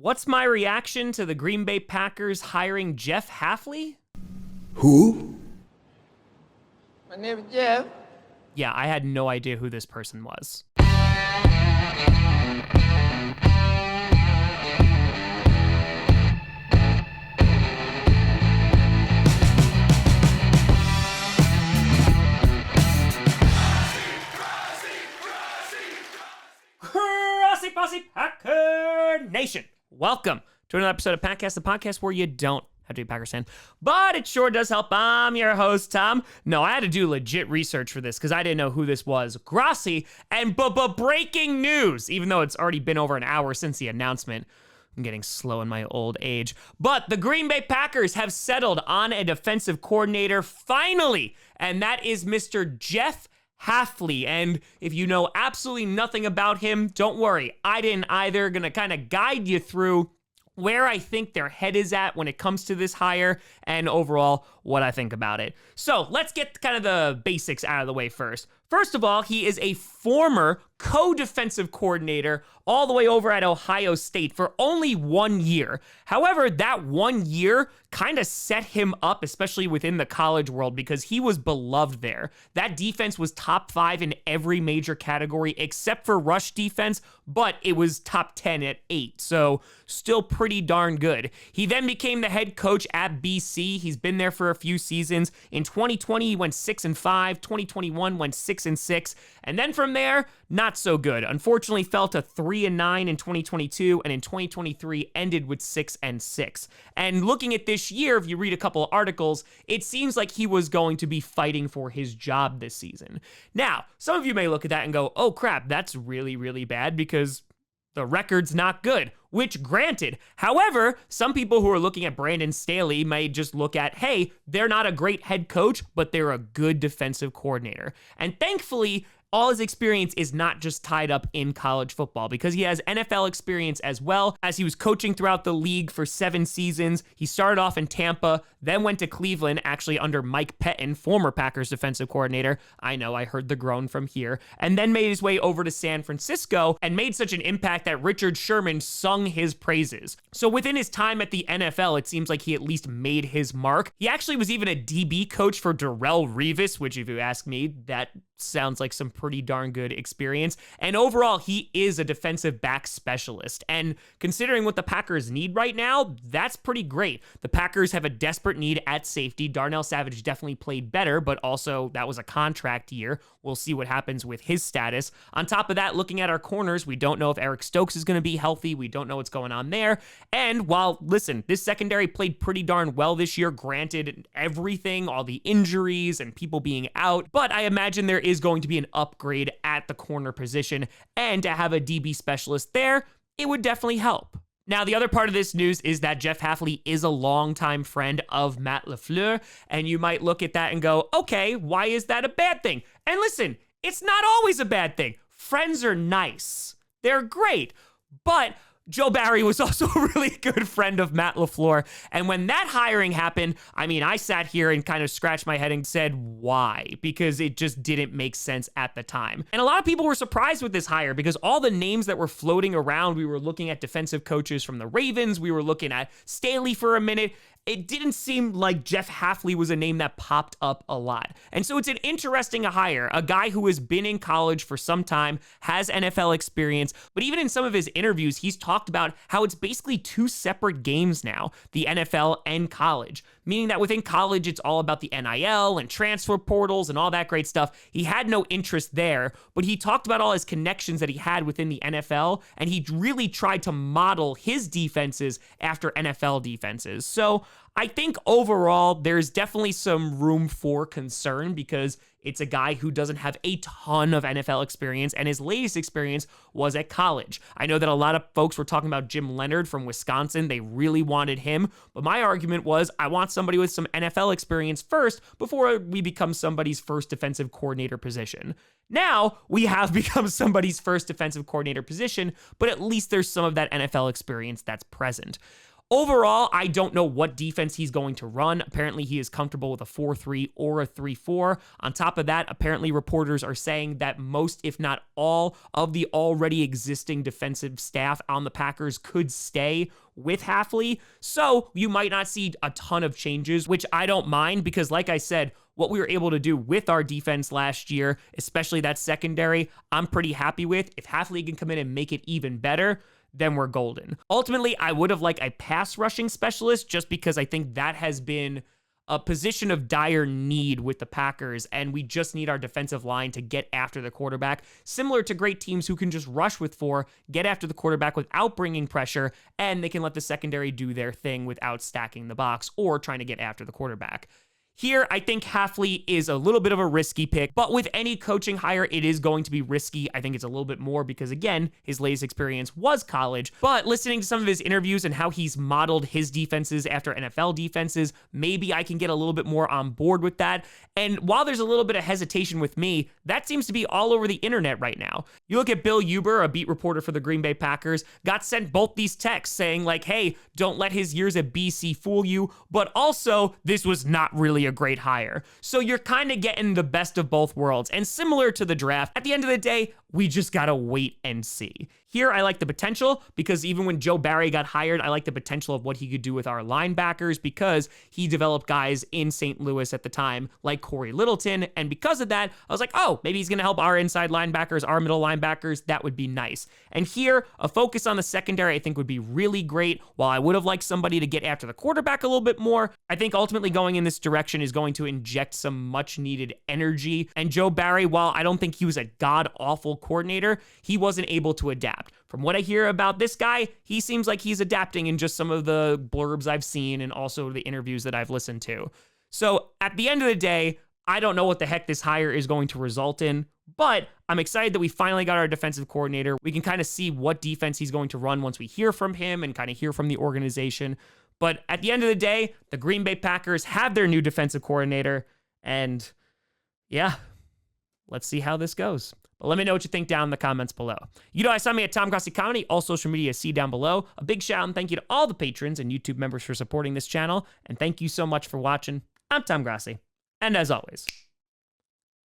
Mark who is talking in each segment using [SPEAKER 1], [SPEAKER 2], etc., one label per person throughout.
[SPEAKER 1] What's my reaction to the Green Bay Packers hiring Jeff Hafley?
[SPEAKER 2] Who?
[SPEAKER 3] My name is Jeff.
[SPEAKER 1] Yeah, I had no idea who this person was. Grossi Posse Packer Nation. Welcome to another episode of Packcast, the podcast where you don't have to be a Packers fan, but it sure does help. I'm your host, Tom. No, I had to do legit research for this because I didn't know who this was. Grossi, and breaking news, even though it's already been over an hour since the announcement. I'm getting slow in my old age. But the Green Bay Packers have settled on a defensive coordinator finally, and that is Mr. Jeff Hafley. And if you know absolutely nothing about him, don't worry. I didn't either. Gonna kind of guide you through where I think their head is at when it comes to this hire and overall what I think about it. So let's get kind of the basics out of the way first. First of all, he is a former co-defensive coordinator all the way over at Ohio State for only 1 year. However, that 1 year kind of set him up, especially within the college world, because he was beloved there. That defense was top 5 in every major category except for rush defense, but it was top 10 at 8, so still pretty darn good. He then became the head coach at BC. He's been there for a few seasons. In 2020, he went 6-5. 2021 went 6-6. And then from there, not so good. Unfortunately, fell to 3-9 in 2022, and in 2023 ended with 6-6. And looking at this year, if you read a couple of articles, it seems like he was going to be fighting for his job this season. Now, some of you may look at that and go, oh crap, that's really, really bad because the record's not good, which granted. However, some people who are looking at Brandon Staley may just look at, hey, they're not a great head coach, but they're a good defensive coordinator. And thankfully, all his experience is not just tied up in college football because he has NFL experience as well, as he was coaching throughout the league for 7 seasons. He started off in Tampa, then went to Cleveland, actually under Mike Pettin, former Packers defensive coordinator. I know, I heard the groan from here. And then made his way over to San Francisco and made such an impact that Richard Sherman sung his praises. So within his time at the NFL, it seems like he at least made his mark. He actually was even a DB coach for Darrelle Revis, which if you ask me, that sounds like some pretty darn good experience. And overall, he is a defensive back specialist. And considering what the Packers need right now, that's pretty great. The Packers have a desperate need at safety. Darnell Savage definitely played better, but also that was a contract year. We'll see what happens with his status. On top of that, looking at our corners, we don't know if Eric Stokes is going to be healthy. We don't know what's going on there. And while, listen, this secondary played pretty darn well this year, granted everything, all the injuries and people being out, but I imagine there is going to be an upgrade at the corner position, and to have a DB specialist there, it would definitely help. Now, the other part of this news is that Jeff Hafley is a longtime friend of Matt LaFleur, and you might look at that and go, okay, why is that a bad thing? And listen, it's not always a bad thing. Friends are nice. They're great. But Joe Barry was also a really good friend of Matt LaFleur. And when that hiring happened, I mean, I sat here and kind of scratched my head and said, why? Because it just didn't make sense at the time. And a lot of people were surprised with this hire because all the names that were floating around, we were looking at defensive coaches from the Ravens. We were looking at Staley for a minute. It didn't seem like Jeff Hafley was a name that popped up a lot. And so it's an interesting hire, a guy who has been in college for some time, has NFL experience, but even in some of his interviews, he's talked about how it's basically 2 separate games now, the NFL and college, meaning that within college, it's all about the NIL and transfer portals and all that great stuff. He had no interest there, but he talked about all his connections that he had within the NFL, and he really tried to model his defenses after NFL defenses. So I think overall, there's definitely some room for concern because it's a guy who doesn't have a ton of NFL experience, and his latest experience was at college. I know that a lot of folks were talking about Jim Leonard from Wisconsin. They really wanted him, but my argument was I want somebody with some NFL experience first before we become somebody's first defensive coordinator position. Now, we have become somebody's first defensive coordinator position, but at least there's some of that NFL experience that's present. Overall, I don't know what defense he's going to run. Apparently, he is comfortable with a 4-3 or a 3-4. On top of that, apparently reporters are saying that most, if not all, of the already existing defensive staff on the Packers could stay with Hafley. So you might not see a ton of changes, which I don't mind because, like I said, what we were able to do with our defense last year, especially that secondary, I'm pretty happy with. If Hafley can come in and make it even better, then we're golden. Ultimately, I would have liked a pass rushing specialist just because I think that has been a position of dire need with the Packers, and we just need our defensive line to get after the quarterback, similar to great teams who can just rush with 4, get after the quarterback without bringing pressure, and they can let the secondary do their thing without stacking the box or trying to get after the quarterback. Here, I think Hafley is a little bit of a risky pick, but with any coaching hire, it is going to be risky. I think it's a little bit more because, again, his latest experience was college, but listening to some of his interviews and how he's modeled his defenses after NFL defenses, maybe I can get a little bit more on board with that. And while there's a little bit of hesitation with me, that seems to be all over the internet right now. You look at Bill Huber, a beat reporter for the Green Bay Packers, got sent both these texts saying like, hey, don't let his years at BC fool you, but also this was not really a great hire. So you're kind of getting the best of both worlds. And similar to the draft, at the end of the day, we just gotta wait and see. Here, I like the potential because even when Joe Barry got hired, I like the potential of what he could do with our linebackers because he developed guys in St. Louis at the time like Corey Littleton. And because of that, I was like, oh, maybe he's going to help our inside linebackers, our middle linebackers. That would be nice. And here, a focus on the secondary, I think would be really great. While I would have liked somebody to get after the quarterback a little bit more, I think ultimately going in this direction is going to inject some much needed energy. And Joe Barry, while I don't think he was a god-awful coordinator, he wasn't able to adapt. From what I hear about this guy, he seems like he's adapting in just some of the blurbs I've seen and also the interviews that I've listened to. So at the end of the day, I don't know what the heck this hire is going to result in, but I'm excited that we finally got our defensive coordinator. We can kind of see what defense he's going to run once we hear from him and kind of hear from the organization. But at the end of the day, the Green Bay Packers have their new defensive coordinator, and yeah, let's see how this goes. But let me know what you think down in the comments below. You know, I saw me at Tom Grossi Comedy, all social media, see down below. A big shout out and thank you to all the patrons and YouTube members for supporting this channel. And thank you so much for watching. I'm Tom Grossi. And as always,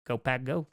[SPEAKER 1] go Pack Go.